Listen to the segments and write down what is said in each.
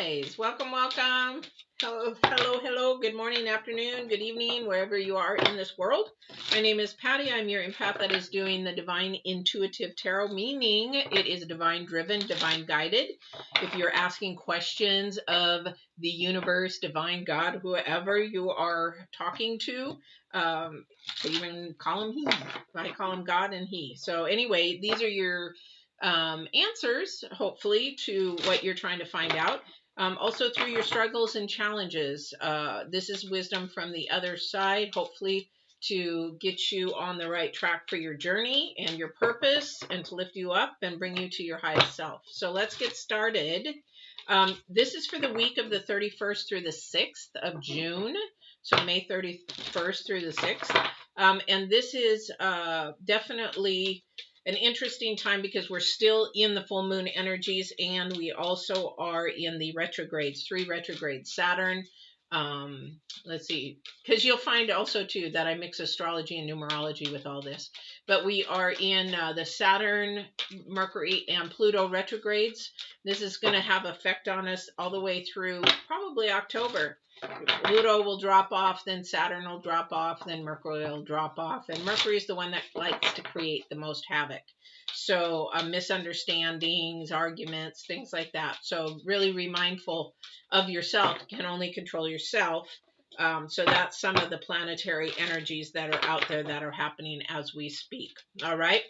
Geminis, welcome, welcome. Hello, hello, hello. Good morning, afternoon, good evening, wherever you are in this world. My name is Patty. I'm your empath that is doing the Divine Intuitive Tarot, meaning it is divine driven, divine guided. If you're asking questions of the universe, divine God, whoever you are talking to, even call him he. I call him God and he. So anyway, these are your answers, hopefully, to what you're trying to find out. Also through your struggles and challenges. This is wisdom from the other side, hopefully to get you on the right track for your journey and your purpose, and to lift you up and bring you to your highest self. So let's get started. This is for the week of the 31st through the 6th of June. So May 31st through the 6th. And this is definitely an interesting time because we're still in the full moon energies, and we also are in the retrogrades, 3 retrogrades. Saturn, let's see, because you'll find also too that I mix astrology and numerology with all this, but we are in the Saturn, Mercury, and Pluto retrogrades. This is going to have effect on us all the way through probably October. Pluto will drop off, then Saturn will drop off, then Mercury will drop off. And Mercury is the one that likes to create the most havoc. So misunderstandings, arguments, things like that. So really be mindful of yourself. You can only control yourself. So that's some of the planetary energies that are out there that are happening as we speak. All right.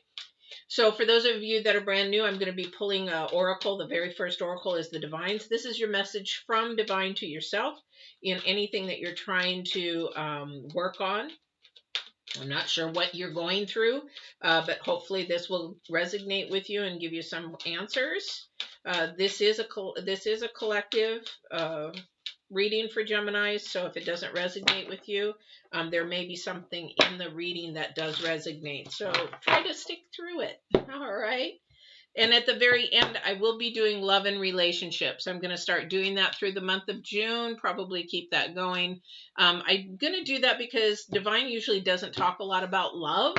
So for those of you that are brand new, I'm going to be pulling an oracle. The very first oracle is the Divines. This is your message from Divine to yourself in anything that you're trying to work on. I'm not sure what you're going through, but hopefully this will resonate with you and give you some answers. This is a collective reading for Geminis, so if it doesn't resonate with you, there may be something in the reading that does resonate. So try to stick through it. All right. And at the very end, I will be doing love and relationships. I'm going to start doing that through the month of June, probably keep that going. I'm going to do that because Divine usually doesn't talk a lot about love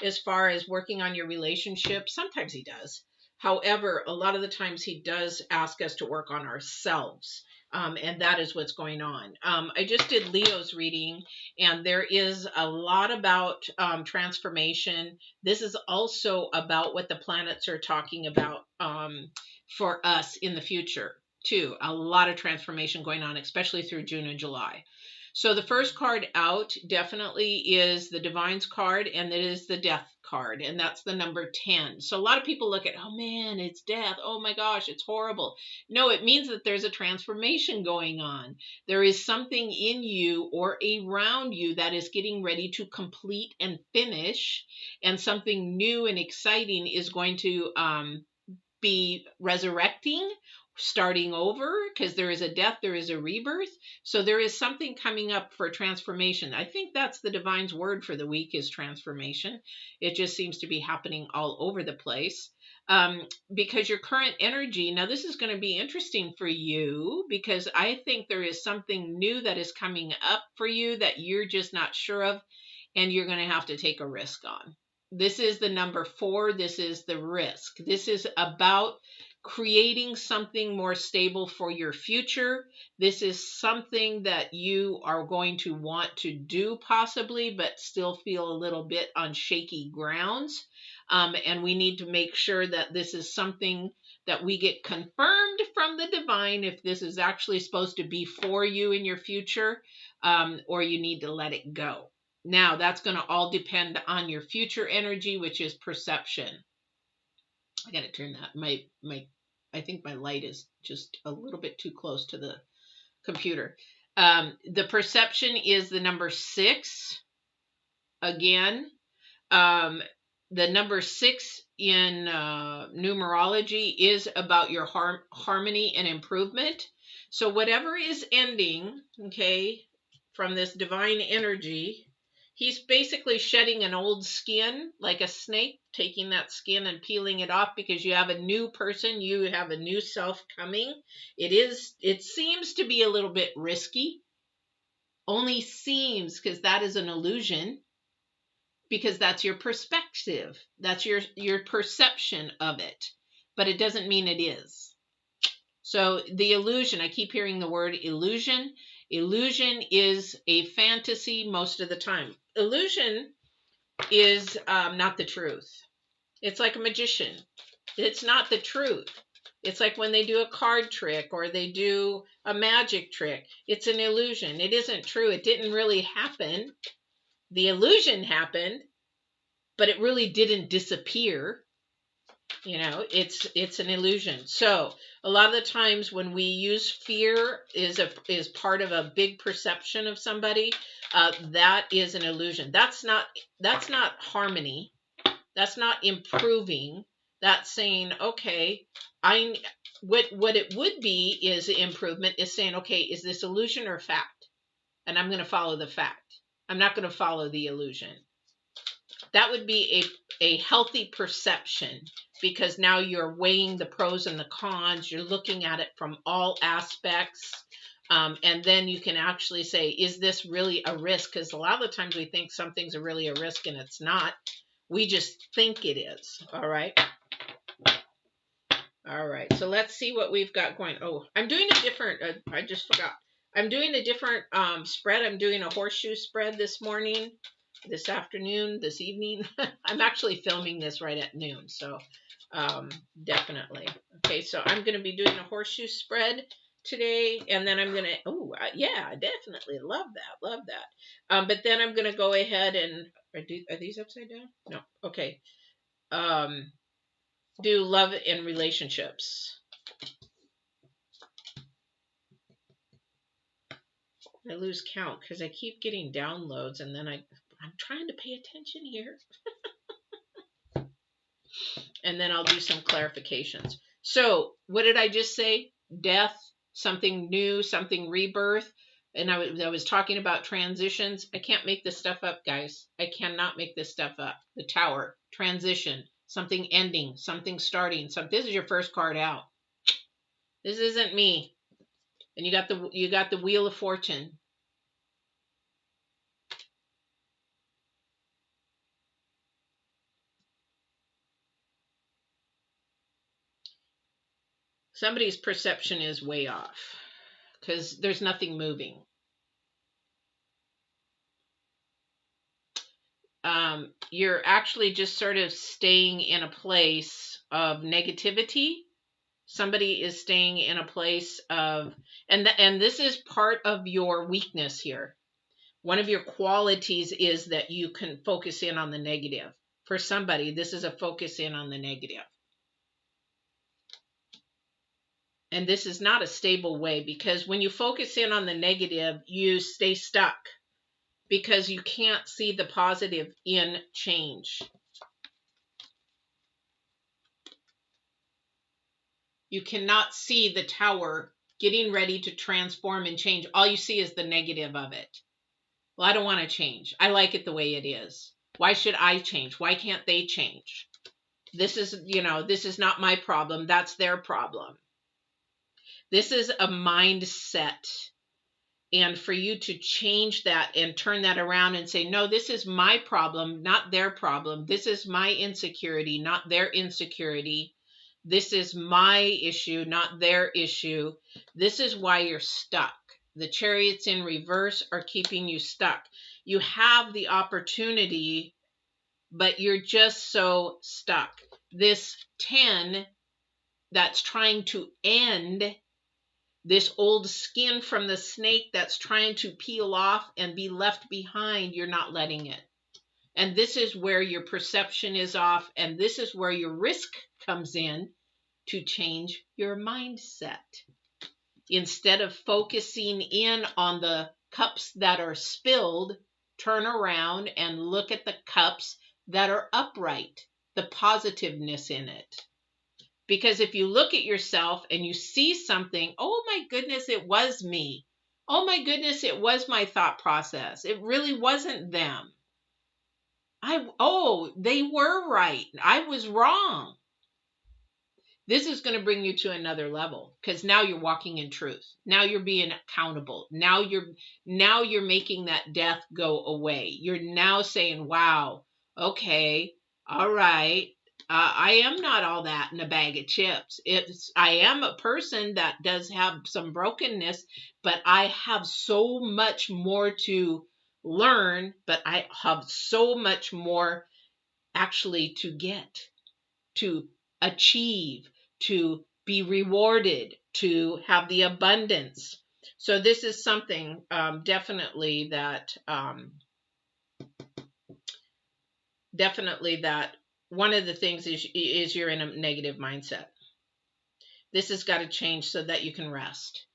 as far as working on your relationship. Sometimes he does. However, a lot of the times he does ask us to work on ourselves. And that is what's going on. I just did Leo's reading, and there is a lot about transformation. This is also about what the planets are talking about for us in the future, too. A lot of transformation going on, especially through June and July. So the first card out definitely is the Divines card, and it is the Death card, and that's the number 10. So a lot of people look at, oh man, it's death. Oh my gosh, it's horrible. No, it means that there's a transformation going on. There is something in you or around you that is getting ready to complete and finish, and something new and exciting is going to be resurrecting, starting over, because there is a death, there is a rebirth. So there is something coming up for transformation. I think that's the Divine's word for the week, is transformation. It just seems to be happening all over the place. Because your current energy, now this is going to be interesting for you, because I think there is something new that is coming up for you that you're just not sure of, and you're going to have to take a risk on. This is the number 4. This is the risk. This is about creating something more stable for your future. This is something that you are going to want to do possibly, but still feel a little bit on shaky grounds. And we need to make sure that this is something that we get confirmed from the Divine, if this is actually supposed to be for you in your future, or you need to let it go. Now, that's going to all depend on your future energy, which is perception. I got to turn that. I think my light is just a little bit too close to the computer. The perception is the number 6. Again, the number 6 in numerology is about your harmony and improvement. So whatever is ending, okay, from this Divine energy, he's basically shedding an old skin, like a snake, taking that skin and peeling it off, because you have a new person, you have a new self coming. It seems to be a little bit risky. Only seems, because that is an illusion, because that's your perspective. That's your perception of it. But it doesn't mean it is. So the illusion, I keep hearing the word illusion. Illusion is a fantasy most of the time. Illusion is not the truth. It's like a magician. It's not the truth. It's like when they do a card trick or they do a magic trick. It's an illusion. It isn't true. It didn't really happen. The illusion happened, but it really didn't disappear. You know, it's an illusion. So a lot of the times when we use fear is part of a big perception of somebody, that is an illusion. That's not harmony. That's not improving. That's saying, okay, what it would be is improvement is saying, okay, is this illusion or fact? And I'm going to follow the fact. I'm not going to follow the illusion. That would be a healthy perception, because now you're weighing the pros and the cons. You're looking at it from all aspects. And then you can actually say, is this really a risk? Because a lot of the times we think something's really a risk and it's not. We just think it is. All right. All right. So let's see what we've got going. Oh, I'm doing a different, I just forgot. I'm doing a different spread. I'm doing a horseshoe spread this morning, this afternoon, this evening. I'm actually filming this right at noon. So definitely. Okay. So I'm going to be doing a horseshoe spread today, and then I'm going to, yeah, definitely love that. Love that. But then I'm going to go ahead and, are these upside down? No. Okay. Do love and relationships. I lose count because I keep getting downloads, and then I'm trying to pay attention here. And then I'll do some clarifications. So what did I just say? Death, something new, something rebirth. And I was talking about transitions. I can't make this stuff up, guys. I cannot make this stuff up. The Tower, transition, something ending, something starting. This is your first card out. This isn't me. And you got the Wheel of Fortune. Somebody's perception is way off because there's nothing moving. You're actually just sort of staying in a place of negativity. Somebody is staying in a place of, and this is part of your weakness here. One of your qualities is that you can focus in on the negative. For somebody, this is a focus in on the negative. And this is not a stable way, because when you focus in on the negative, you stay stuck because you can't see the positive in change. You cannot see the Tower getting ready to transform and change. All you see is the negative of it. Well, I don't want to change. I like it the way it is. Why should I change? Why can't they change? This is, this is not my problem. That's their problem. This is a mindset. And for you to change that and turn that around and say, no, this is my problem, not their problem. This is my insecurity, not their insecurity. This is my issue, not their issue. This is why you're stuck. The Chariots in reverse are keeping you stuck. You have the opportunity, but you're just so stuck. This 10 that's trying to end, this old skin from the snake that's trying to peel off and be left behind, you're not letting it. And this is where your perception is off, and this is where your risk comes in to change your mindset. Instead of focusing in on the cups that are spilled, turn around and look at the cups that are upright, the positiveness in it. Because if you look at yourself and you see something, oh my goodness, it was me. Oh my goodness, it was my thought process. It really wasn't them. They were right. I was wrong. This is going to bring you to another level, because now you're walking in truth. Now you're being accountable. Now you're making that death go away. You're now saying, wow, okay, all right. I am not all that in a bag of chips. I am a person that does have some brokenness, but I have so much more to learn, but I have so much more actually to get, to achieve, to be rewarded, to have the abundance. So this is something definitely that one of the things is you're in a negative mindset. This has got to change so that you can rest.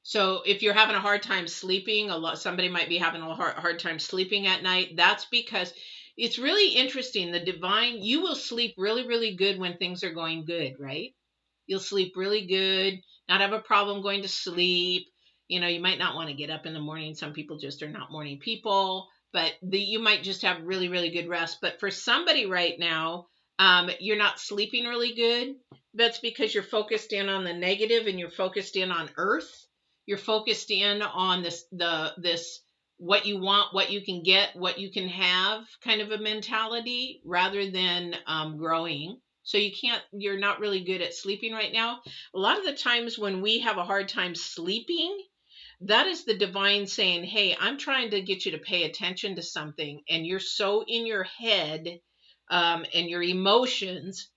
So if you're having a hard time sleeping, somebody might be having a hard time sleeping at night. That's because it's really interesting. The divine, you will sleep really, really good when things are going good, right? You'll sleep really good, not have a problem going to sleep. You know, you might not want to get up in the morning. Some people just are not morning people, but you might just have really, really good rest. But for somebody right now, you're not sleeping really good. That's because you're focused in on the negative and you're focused in on earth. You're focused in on this what you want, what you can get, what you can have kind of a mentality rather than growing. So you're not really good at sleeping right now. A lot of the times when we have a hard time sleeping, that is the divine saying, hey, I'm trying to get you to pay attention to something. And you're so in your head and your emotions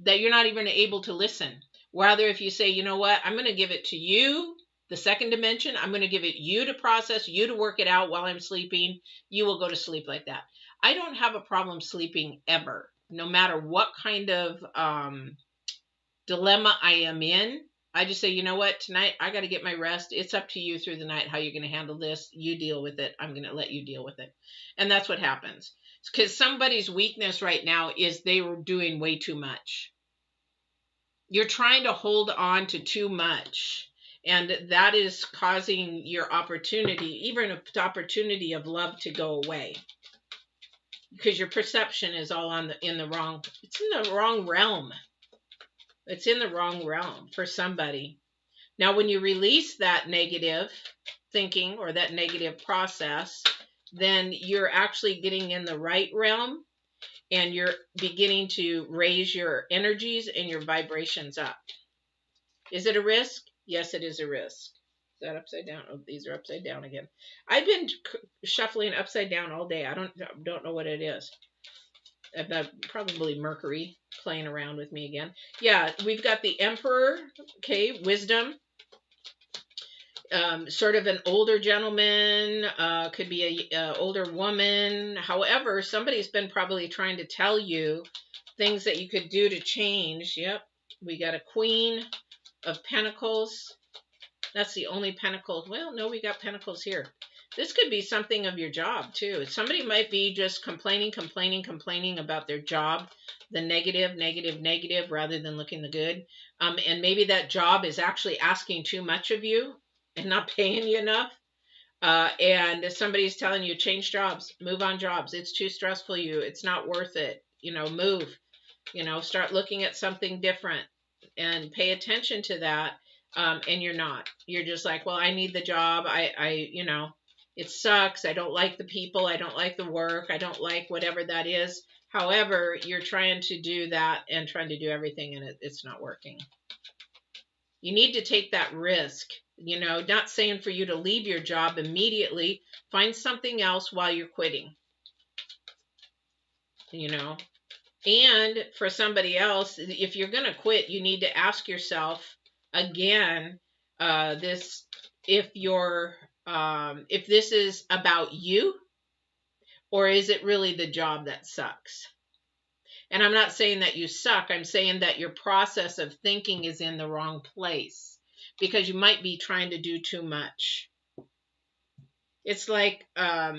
that you're not even able to listen. Rather, if you say, you know what, I'm going to give it to you, the second dimension, I'm going to give it you to process, you to work it out while I'm sleeping, you will go to sleep like that. I don't have a problem sleeping ever, no matter what kind of dilemma I am in. I just say, you know what, tonight I got to get my rest. It's up to you through the night how you're going to handle this. You deal with it. I'm going to let you deal with it. And that's what happens. Because somebody's weakness right now is they were doing way too much. You're trying to hold on to too much. And that is causing your opportunity, even an opportunity of love, to go away. Because your perception is all it's in the wrong realm. It's in the wrong realm for somebody. Now, when you release that negative thinking or that negative process, then you're actually getting in the right realm and you're beginning to raise your energies and your vibrations up. Is it a risk? Yes, it is a risk. Is that upside down? Oh, these are upside down again. I've been shuffling upside down all day. I don't know what it is. Probably Mercury playing around with me again. Yeah, we've got the Emperor, okay, wisdom. Sort of an older gentleman, could be a older woman. However, somebody's been probably trying to tell you things that you could do to change. Yep, we got a Queen of Pentacles. That's the only pentacle. Well, no, we got pentacles here. This could be something of your job, too. Somebody might be just complaining about their job, the negative, rather than looking the good. And maybe that job is actually asking too much of you and not paying you enough. And somebody's telling you, change jobs, move on jobs. It's too stressful for you. It's not worth it. Move. Start looking at something different and pay attention to that. And you're not. You're just like, well, I need the job. It sucks. I don't like the people. I don't like the work. I don't like whatever that is. However, you're trying to do that and trying to do everything, and it's not working. You need to take that risk. Not saying for you to leave your job immediately. Find something else while you're quitting. And for somebody else, if you're going to quit, you need to ask yourself again, if this is about you, or is it really the job that sucks? And I'm not saying that you suck. I'm saying that your process of thinking is in the wrong place because you might be trying to do too much. It's like, a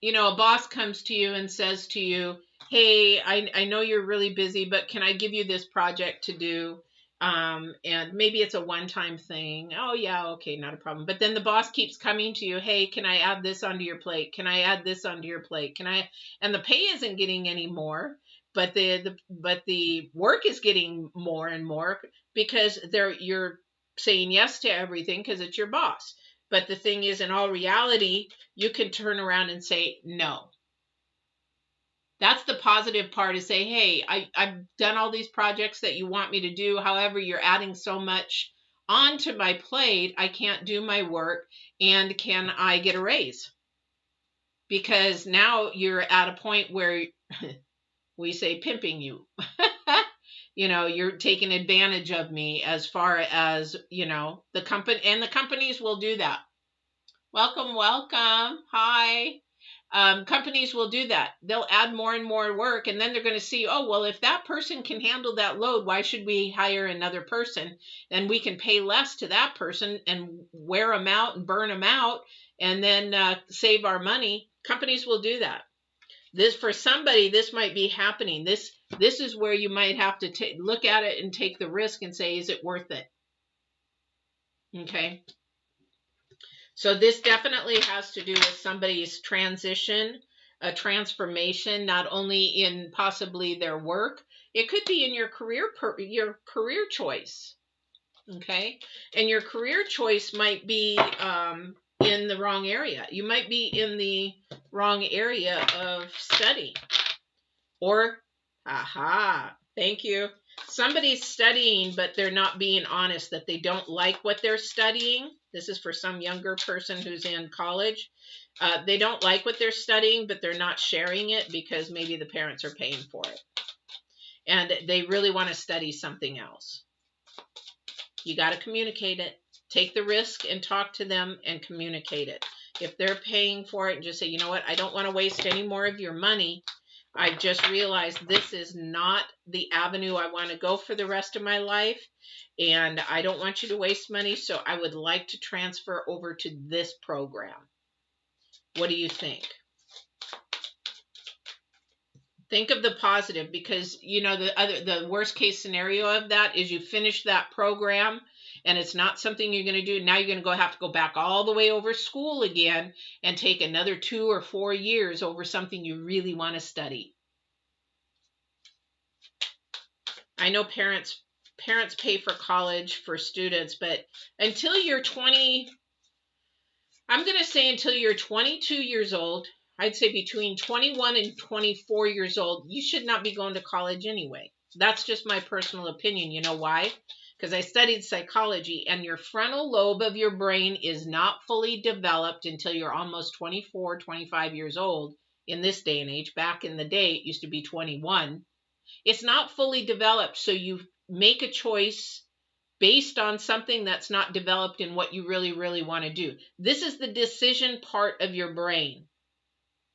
boss comes to you and says to you, hey, I know you're really busy, but can I give you this project to do? And maybe it's a one-time thing. Oh yeah, okay, not a problem. But then the boss keeps coming to you, hey, can I add this onto your plate? Can I add this onto your plate? And the pay isn't getting any more, but the work is getting more and more because you're saying yes to everything because it's your boss. But the thing is, in all reality, you can turn around and say no. That's the positive part, is say, hey, I've done all these projects that you want me to do. However, you're adding so much onto my plate, I can't do my work. And can I get a raise? Because now you're at a point where we say pimping you. You know, you're taking advantage of me, as far as, you know, the company, and the companies will do that. Welcome, welcome. Hi. Companies will do that. They'll add more and more work, and then they're going to see, oh, well, if that person can handle that load, why should we hire another person? And we can pay less to that person and wear them out and burn them out, and then save our money. Companies will do that. This, for somebody, this might be happening. This is where you might have to look at it and take the risk and say, is it worth it? Okay. So this definitely has to do with somebody's transition, a transformation, not only in possibly their work. It could be in your career choice. Okay. And your career choice might be in the wrong area. You might be in the wrong area of study. Or, thank you. Somebody's studying, but they're not being honest, that they don't like what they're studying. This is for some younger person who's in college. They don't like what they're studying, but they're not sharing it because maybe the parents are paying for it. And they really want to study something else. You got to communicate it. Take the risk and talk to them and communicate it. If they're paying for it, and just say, you know what, I don't want to waste any more of your money. I just realized this is not the avenue I want to go for the rest of my life, and I don't want you to waste money, so I would like to transfer over to this program. What do you think? Think of the positive, because you know the worst case scenario of that is you finish that program and it's not something you're going to do. Now you're going to have to go back all the way over school again and take another 2 or 4 years over something you really want to study. I know parents pay for college for students, but until you're 20, I'm going to say until you're 22 years old, I'd say between 21 and 24 years old, you should not be going to college anyway. That's just my personal opinion. You know why? Because I studied psychology, and your frontal lobe of your brain is not fully developed until you're almost 24, 25 years old in this day and age. Back in the day, it used to be 21. It's not fully developed, so you make a choice based on something that's not developed in what you really, really want to do. This is the decision part of your brain.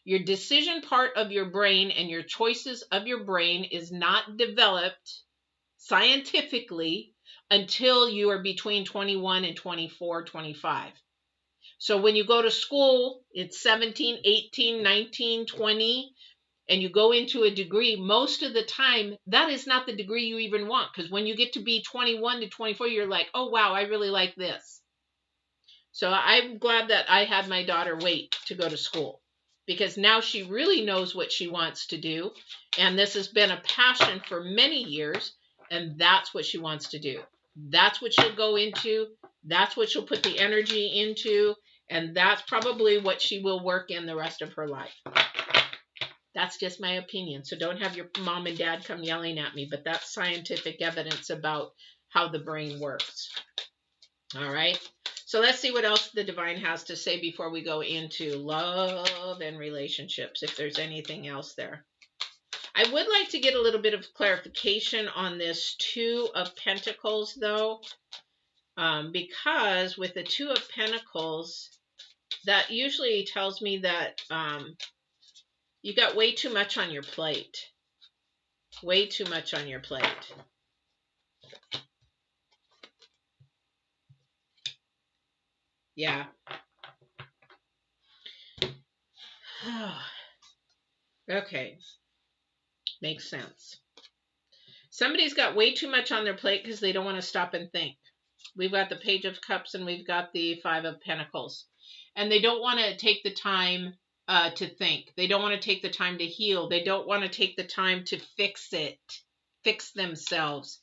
Your decision part of your brain and your choices of your brain is not developed scientifically until you are between 21 and 24, 25. So when you go to school, it's 17, 18, 19, 20, and you go into a degree, most of the time, that is not the degree you even want. Because when you get to be 21 to 24, you're like, oh, wow, I really like this. So I'm glad that I had my daughter wait to go to school, because now she really knows what she wants to do. And this has been a passion for many years. And that's what she wants to do. That's what she'll go into. That's what she'll put the energy into. And that's probably what she will work in the rest of her life. That's just my opinion. So don't have your mom and dad come yelling at me. But that's scientific evidence about how the brain works. All right. So let's see what else the divine has to say before we go into love and relationships, if there's anything else there. I would like to get a little bit of clarification on this Two of Pentacles, though, because with the Two of Pentacles, that usually tells me that you got way too much on your plate. Way too much on your plate. Yeah. Okay. Makes sense. Somebody's got way too much on their plate because they don't want to stop and think. We've got the Page of Cups and we've got the Five of Pentacles. And they don't want to take the time to think. They don't want to take the time to heal. They don't want to take the time to fix themselves.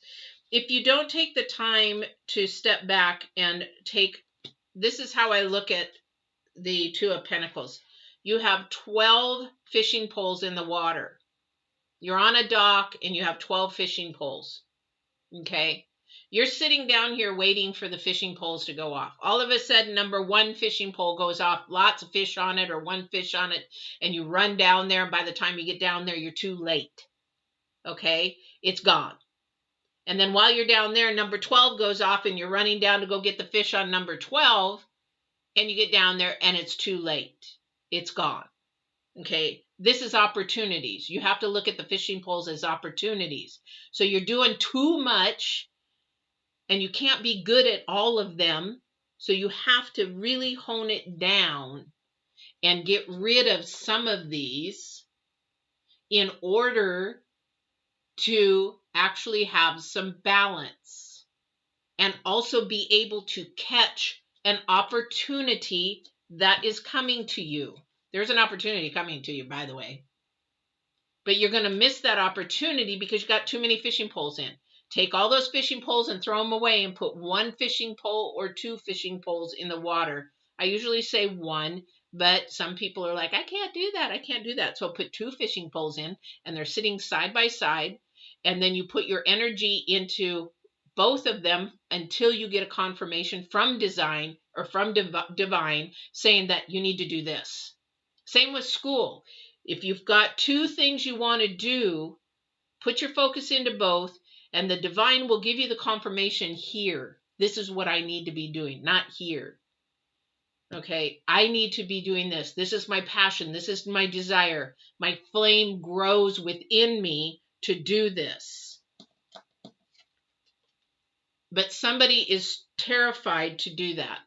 If you don't take the time to step back and this is how I look at the Two of Pentacles. You have 12 fishing poles in the water. You're on a dock and you have 12 fishing poles. Okay. You're sitting down here waiting for the fishing poles to go off. All of a sudden, number 1 fishing pole goes off, lots of fish on it or 1 fish on it, and you run down there, and by the time you get down there, you're too late. Okay? It's gone. And then while you're down there, number 12 goes off, and you're running down to go get the fish on number 12, and you get down there, and it's too late. It's gone. Okay? This is opportunities. You have to look at the fishing poles as opportunities. So you're doing too much, and you can't be good at all of them. So you have to really hone it down and get rid of some of these in order to actually have some balance and also be able to catch an opportunity that is coming to you. There's an opportunity coming to you, by the way. But you're going to miss that opportunity because you got too many fishing poles in. Take all those fishing poles and throw them away and put 1 fishing pole or 2 fishing poles in the water. I usually say 1, but some people are like, I can't do that. I can't do that. So put 2 fishing poles in, and they're sitting side by side. And then you put your energy into both of them until you get a confirmation from design or from divine saying that you need to do this. Same with school. If you've got 2 things you want to do, put your focus into both, and the divine will give you the confirmation here. This is what I need to be doing, not here. Okay, I need to be doing this. This is my passion. This is my desire. My flame grows within me to do this. But somebody is terrified to do that.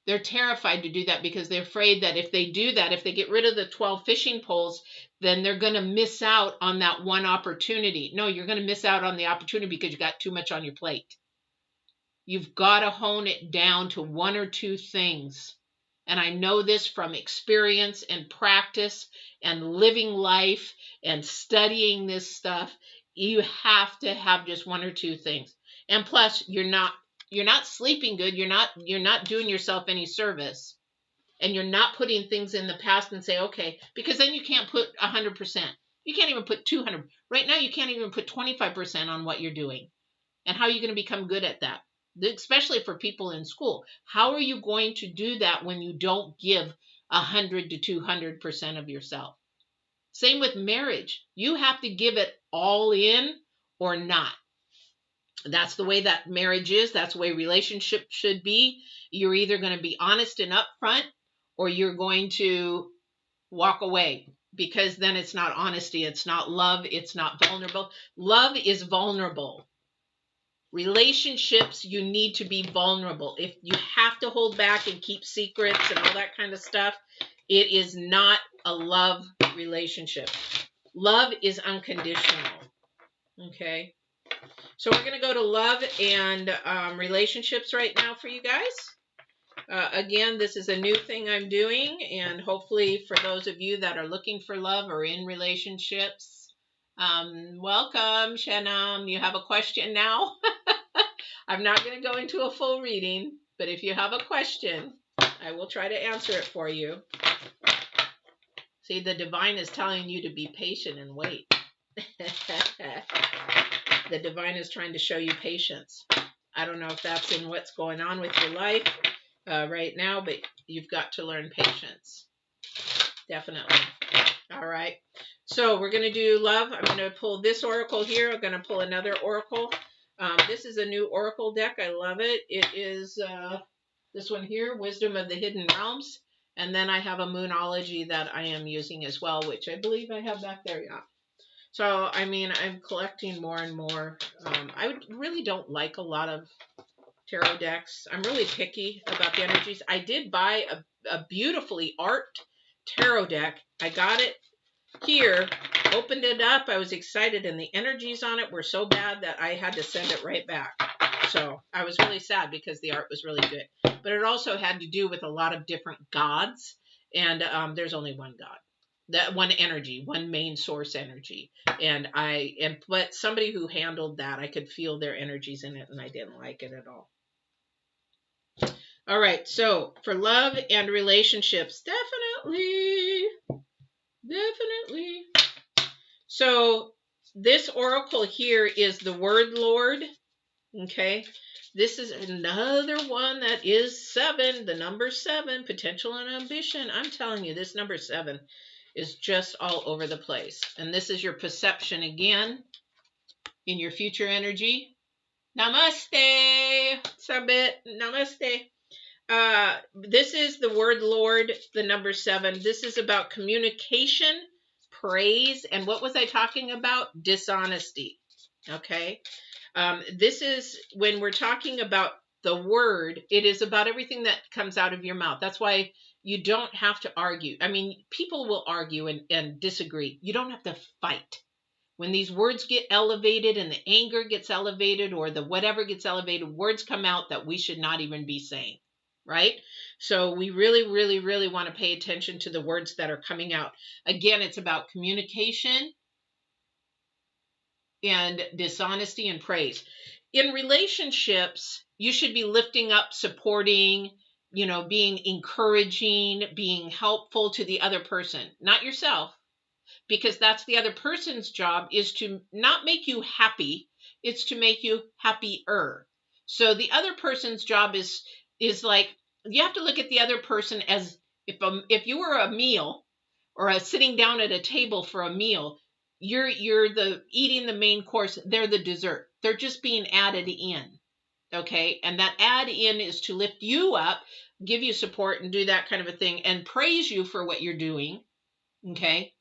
They're terrified to do that because they're afraid that if they do that, if they get rid of the 12 fishing poles, then they're going to miss out on that one opportunity. No, you're going to miss out on the opportunity because you got too much on your plate. You've got to hone it down to 1 or 2 things. And I know this from experience and practice and living life and studying this stuff. You have to have just 1 or 2 things. And plus, you're not sleeping good. You're not doing yourself any service. And you're not putting things in the past and say, okay, because then you can't put 100%. You can't even put 200. Right now, you can't even put 25% on what you're doing. And how are you going to become good at that? Especially for people in school. How are you going to do that when you don't give 100 to 200% of yourself? Same with marriage. You have to give it all in or not. That's the way that marriage is. That's the way relationships should be. You're either going to be honest and upfront, or you're going to walk away, because then it's not honesty. It's not love. It's not vulnerable. Love is vulnerable. Relationships, you need to be vulnerable. If you have to hold back and keep secrets and all that kind of stuff, it is not a love relationship. Love is unconditional. Okay? So we're going to go to love and relationships right now for you guys. Again, this is a new thing I'm doing, and hopefully for those of you that are looking for love or in relationships, welcome, Shanam. You have a question now? I'm not going to go into a full reading, but if you have a question, I will try to answer it for you. See, the divine is telling you to be patient and wait. The divine is trying to show you patience. I don't know if that's in what's going on with your life right now, but you've got to learn patience. Definitely. All right. So we're going to do love. I'm going to pull this oracle here. I'm going to pull another oracle. This is a new oracle deck. I love it. It is this one here, Wisdom of the Hidden Realms. And then I have a Moonology that I am using as well, which I believe I have back there. Yeah. So, I mean, I'm collecting more and more. I really don't like a lot of tarot decks. I'm really picky about the energies. I did buy a beautifully art tarot deck. I got it here, opened it up. I was excited, and the energies on it were so bad that I had to send it right back. So I was really sad because the art was really good. But it also had to do with a lot of different gods, and there's only one god. That one energy, one main source energy. But somebody who handled that, I could feel their energies in it, and I didn't like it at all. All right, so for love and relationships, definitely. So this oracle here is the word Lord. Okay. This is another one that is 7, the number 7, potential and ambition. I'm telling you, this number 7 is just all over the place. And this is your perception again in your future energy. Namaste. Sabit. Namaste. This is the word Lord, the number 7. This is about communication, praise, and what was I talking about? Dishonesty. Okay. This is when we're talking about the word, it is about everything that comes out of your mouth. That's why you don't have to argue. I mean, people will argue and disagree. You don't have to fight. When these words get elevated and the anger gets elevated or the whatever gets elevated, words come out that we should not even be saying, right? So we really, really, really want to pay attention to the words that are coming out. Again, it's about communication and dishonesty and praise. In relationships, you should be lifting up, supporting, being encouraging, being helpful to the other person, not yourself, because that's the other person's job, is to not make you happy, it's to make you happier. So the other person's job is like, you have to look at the other person as if you were a meal or sitting down at a table for a meal. You're the eating the main course, they're the dessert. They're just being added in. Okay? And that add in is to lift you up, give you support and do that kind of a thing and praise you for what you're doing. Okay?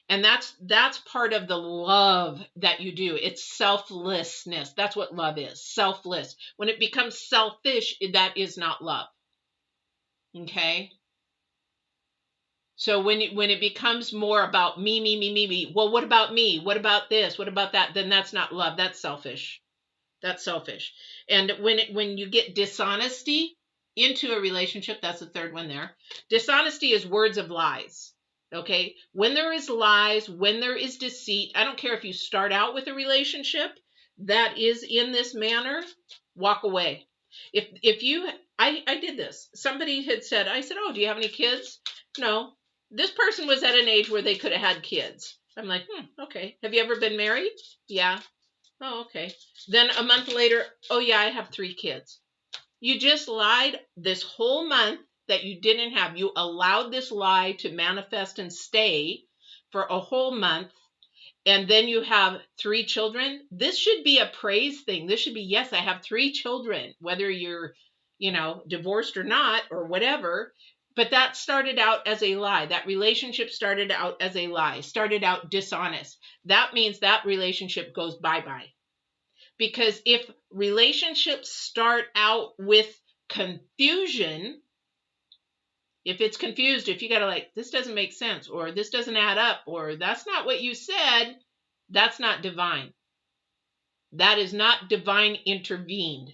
And that's part of the love that you do. It's selflessness. That's what love is. Selfless. When it becomes selfish, that is not love. Okay? So when it becomes more about me, well, what about me? What about this? What about that? Then that's not love. That's selfish. That's selfish. And when you get dishonesty into a relationship, that's the third one there. Dishonesty is words of lies. Okay? When there is lies, when there is deceit, I don't care if you start out with a relationship that is in this manner, walk away. I did this. Somebody had said, I said, oh, do you have any kids? No. This person was at an age where they could have had kids. I'm like, okay. Have you ever been married? Yeah. Oh, okay. Then a month later, oh yeah, I have 3 kids. You just lied this whole month that you didn't have. You allowed this lie to manifest and stay for a whole month. And then you have 3 children. This should be a praise thing. This should be, yes, I have 3 children, whether you're, divorced or not or whatever. But that started out as a lie. That relationship started out as a lie, started out dishonest. That means that relationship goes bye-bye. Because if relationships start out with confusion, if it's confused, if you got to this doesn't make sense, or this doesn't add up, or that's not what you said, that's not divine. That is not divine intervened.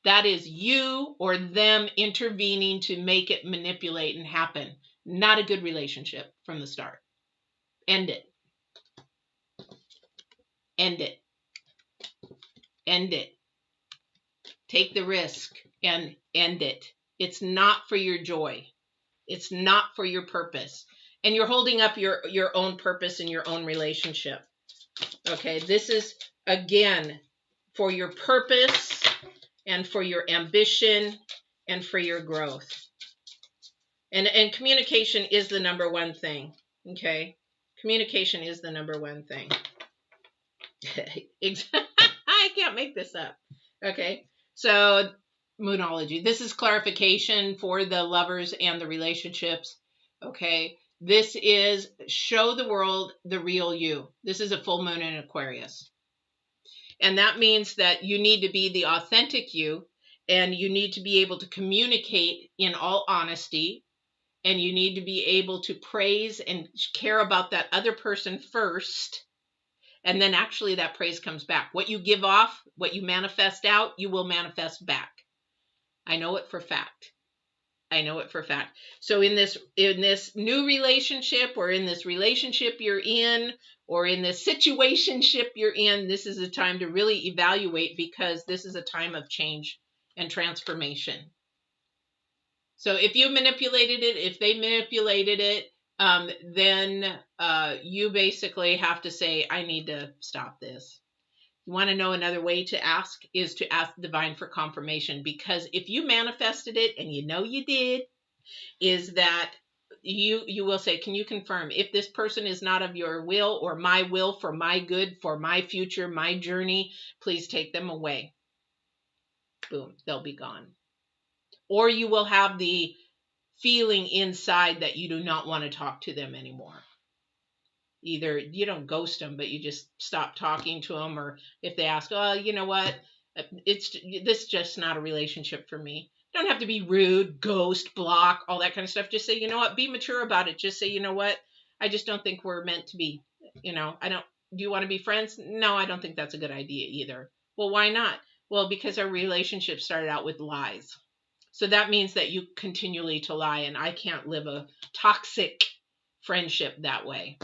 That is you or them intervening to make it manipulate and happen. Not a good relationship from the start. End it. End it. End it. Take the risk and end it. It's not for your joy. It's not for your purpose. And you're holding up your own purpose in your own relationship. Okay, this is, again, for your purpose and for your ambition and for your growth. And communication is the number one thing. Okay, communication is the number one thing. I can't make this up. Okay, so Moonology. This is clarification for the lovers and the relationships. Okay, this is show the world the real you. This is a full moon in Aquarius. And that means that you need to be the authentic you, and you need to be able to communicate in all honesty, and you need to be able to praise and care about that other person first. And then actually that praise comes back. What you give off, what you manifest out, you will manifest back. I know it for fact. I know it for fact. So in this new relationship, or in this relationship you're in, or in this situationship you're in, this is a time to really evaluate, because this is a time of change and transformation. So if you manipulated it, if they manipulated it, then you basically have to say, I need to stop this. You want to know another way to ask is to ask the divine for confirmation, because if you manifested it, and you know you did, is that you will say, can you confirm if this person is not of your will or my will for my good, for my future, my journey, please take them away. Boom, they'll be gone. Or you will have the feeling inside that you do not want to talk to them anymore. Either you don't ghost them, but you just stop talking to them, or if they ask, oh, you know what, this is just not a relationship for me. Don't have to be rude, ghost, block, all that kind of stuff. Just say, you know what, be mature about it. Just say, you know what, I just don't think we're meant to be. Do you want to be friends? No, I don't think that's a good idea either. Well, why not? Well, because our relationship started out with lies. So that means that you continually to lie, and I can't live a toxic friendship that way.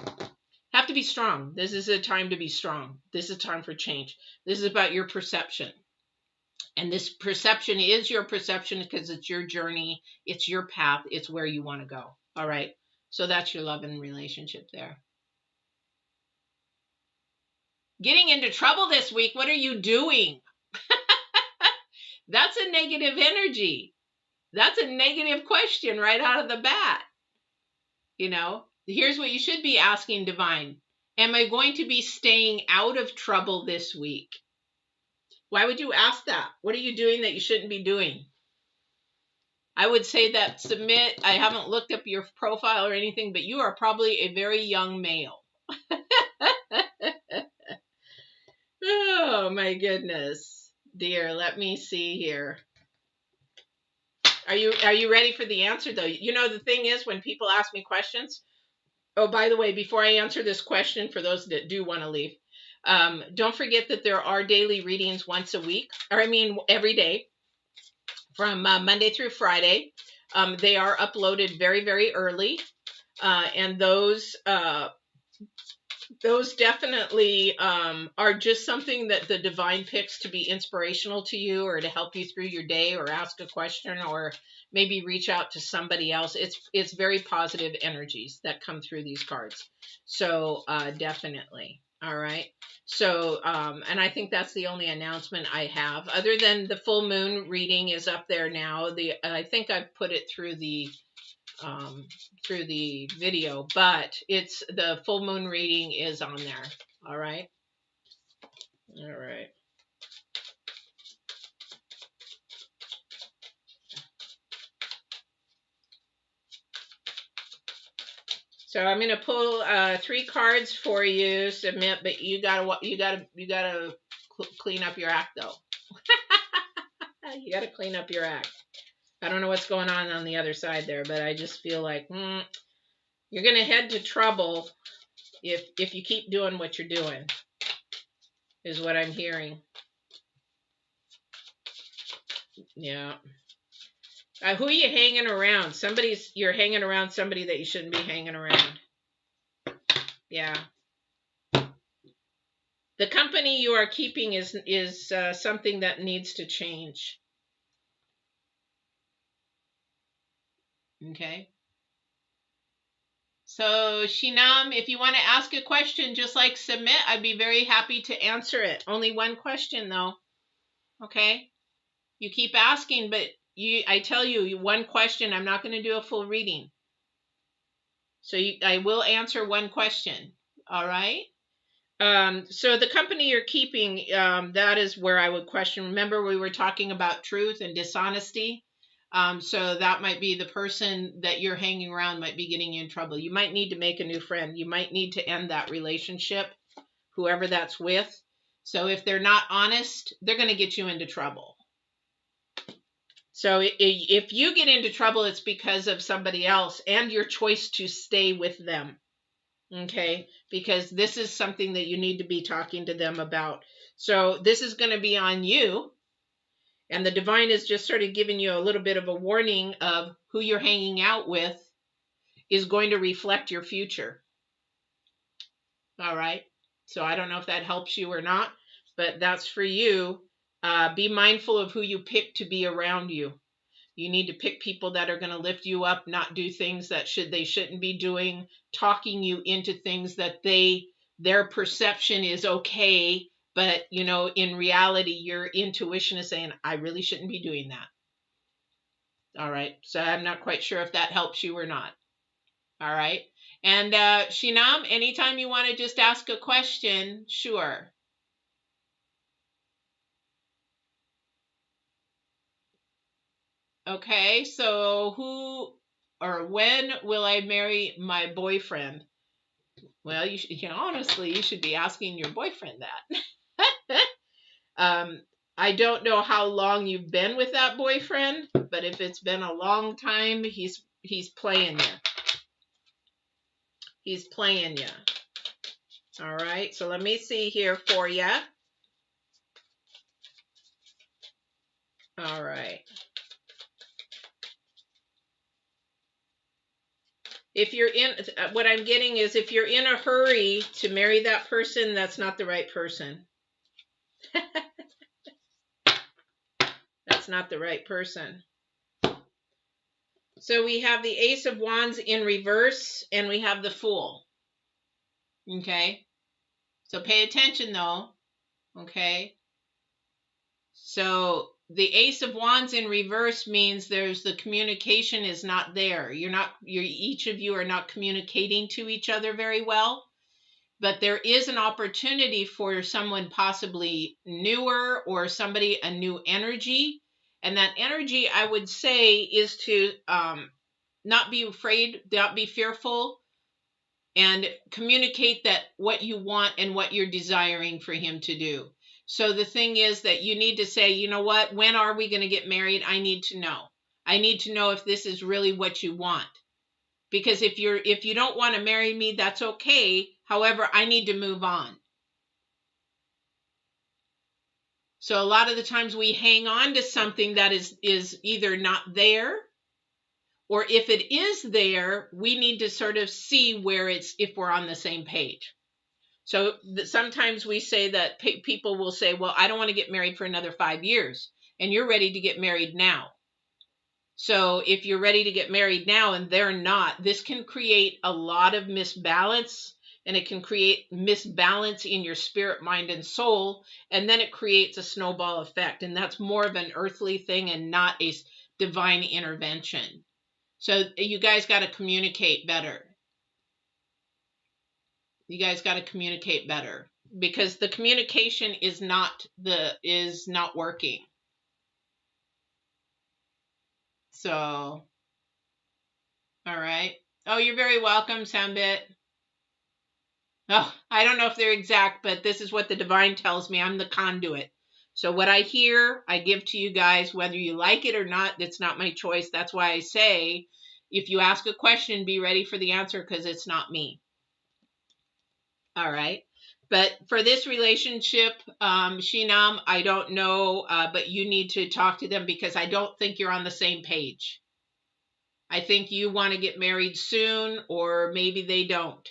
Have to be strong. This is a time to be strong. This is time for change. This is about your perception. And this perception is your perception because it's your journey. It's your path. It's where you want to go. All right. So that's your love and relationship there. Getting into trouble this week. What are you doing? That's a negative energy. That's a negative question right out of the bat. Here's what you should be asking divine. Am I going to be staying out of trouble this week? Why would you ask that? What are you doing that you shouldn't be doing? I would say that submit. I haven't looked up your profile or anything, but you are probably a very young male. Oh my goodness. Dear, let me see here. Are you ready for the answer though? The thing is, when people ask me questions, oh, by the way, before I answer this question, for those that do want to leave, don't forget that there are daily readings once a week, every day, from Monday through Friday. They are uploaded very, very early, and those definitely are just something that the divine picks to be inspirational to you, or to help you through your day, or ask a question, or maybe reach out to somebody else. It's very positive energies that come through these cards. So definitely. All right. So, and I think that's the only announcement I have, other than the full moon reading is up there now. I think I've put it through the video, but it's the full moon reading is on there. All right. All right. So I'm going to pull 3 cards for you, submit, but you gotta clean up your act though. You gotta clean up your act. I don't know what's going on the other side there, but I just feel like you're going to head to trouble if you keep doing what you're doing, is what I'm hearing. Yeah. Who are you hanging around? You're hanging around somebody that you shouldn't be hanging around. Yeah. The company you are keeping is something that needs to change. Okay. So, Shinam, if you want to ask a question, just like submit, I'd be very happy to answer it. Only one question, though. Okay? You keep asking, but I tell you, one question, I'm not going to do a full reading. So I will answer one question. All right? So the company you're keeping, that is where I would question. Remember, we were talking about truth and dishonesty. So that might be the person that you're hanging around might be getting you in trouble. You might need to make a new friend. You might need to end that relationship, whoever that's with. So if they're not honest, they're going to get you into trouble. So if you get into trouble, it's because of somebody else and your choice to stay with them. Okay, because this is something that you need to be talking to them about. So this is going to be on you. And the divine is just sort of giving you a little bit of a warning of who you're hanging out with is going to reflect your future. All right. So I don't know if that helps you or not, but that's for you. Be mindful of who you pick to be around you. You need to pick people that are going to lift you up, not do things that they shouldn't be doing, talking you into things that their perception is okay, but you know, in reality, your intuition is saying, I really shouldn't be doing that. All right. So I'm not quite sure if that helps you or not. All right. And Shinam, anytime you want to just ask a question, sure. Okay, so who or when will I marry my boyfriend? Well, honestly, you should be asking your boyfriend that. I don't know how long you've been with that boyfriend, but if it's been a long time, he's playing you. He's playing you. All right, so let me see here for you. All right. If you're in, what I'm getting is if you're in a hurry to marry that person, that's not the right person. That's not the right person. So we have the Ace of Wands in reverse, and we have the Fool. Okay? So pay attention, though. Okay? So the Ace of Wands in reverse means the communication is not there. Each of you are not communicating to each other very well. But there is an opportunity for someone possibly newer or a new energy. And that energy, I would say, is to not be afraid, not be fearful, and communicate that what you want and what you're desiring for him to do. So the thing is that you need to say, you know what, when are we going to get married? I need to know. I need to know if this is really what you want. Because if you don't want to marry me, that's okay. However, I need to move on. So a lot of the times we hang on to something that is either not there, or if it is there, we need to sort of see if we're on the same page. So sometimes we say that people will say, well, I don't want to get married for another 5 years, and you're ready to get married now. So if you're ready to get married now and they're not, this can create a lot of misbalance, and it can create misbalance in your spirit, mind, and soul. And then it creates a snowball effect. And that's more of an earthly thing and not a divine intervention. So you guys got to communicate better. You guys got to communicate better, because the communication is not working. So, all right. Oh, you're very welcome, Sambit. Oh, I don't know if they're exact, but this is what the divine tells me. I'm the conduit. So what I hear, I give to you guys, whether you like it or not. It's not my choice. That's why I say, if you ask a question, be ready for the answer, because it's not me. All right. But for this relationship, Shinam, I don't know, but you need to talk to them, because I don't think you're on the same page. I think you want to get married soon, or maybe they don't.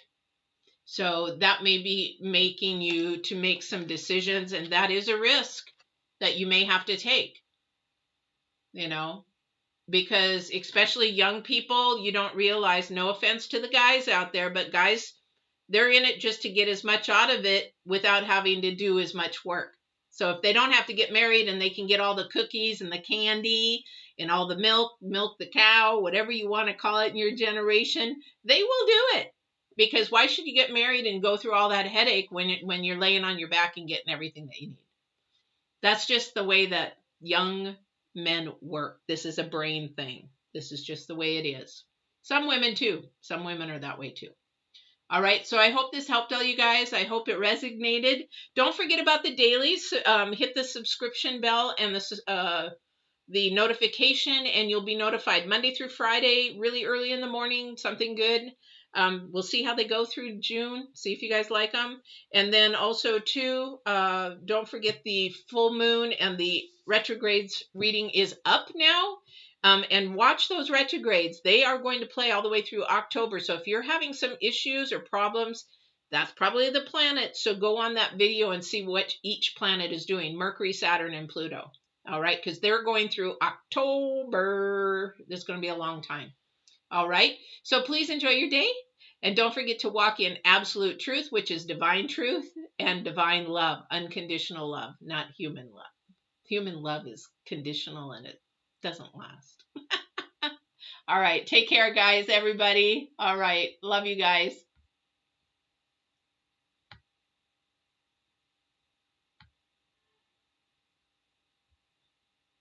So that may be making you to make some decisions, and that is a risk that you may have to take, because especially young people, you don't realize, no offense to the guys out there, but guys, they're in it just to get as much out of it without having to do as much work. So if they don't have to get married and they can get all the cookies and the candy and all the milk the cow, whatever you want to call it in your generation, they will do it. Because why should you get married and go through all that headache when you're laying on your back and getting everything that you need? That's just the way that young men work. This is a brain thing. This is just the way it is. Some women too. Some women are that way too. All right, so I hope this helped all you guys. I hope it resonated. Don't forget about the dailies. Hit the subscription bell and the notification, and you'll be notified Monday through Friday, really early in the morning, something good. We'll see how they go through June, see if you guys like them. And then also, too, don't forget the full moon and the retrogrades reading is up now. And watch those retrogrades. They are going to play all the way through October. So if you're having some issues or problems, that's probably the planet. So go on that video and see what each planet is doing. Mercury, Saturn, and Pluto. All right, because they're going through October. This is going to be a long time. All right, so please enjoy your day. And don't forget to walk in absolute truth, which is divine truth, and divine love, unconditional love, not human love. Human love is conditional and it doesn't last. All right, take care, guys, everybody. All right, love you guys.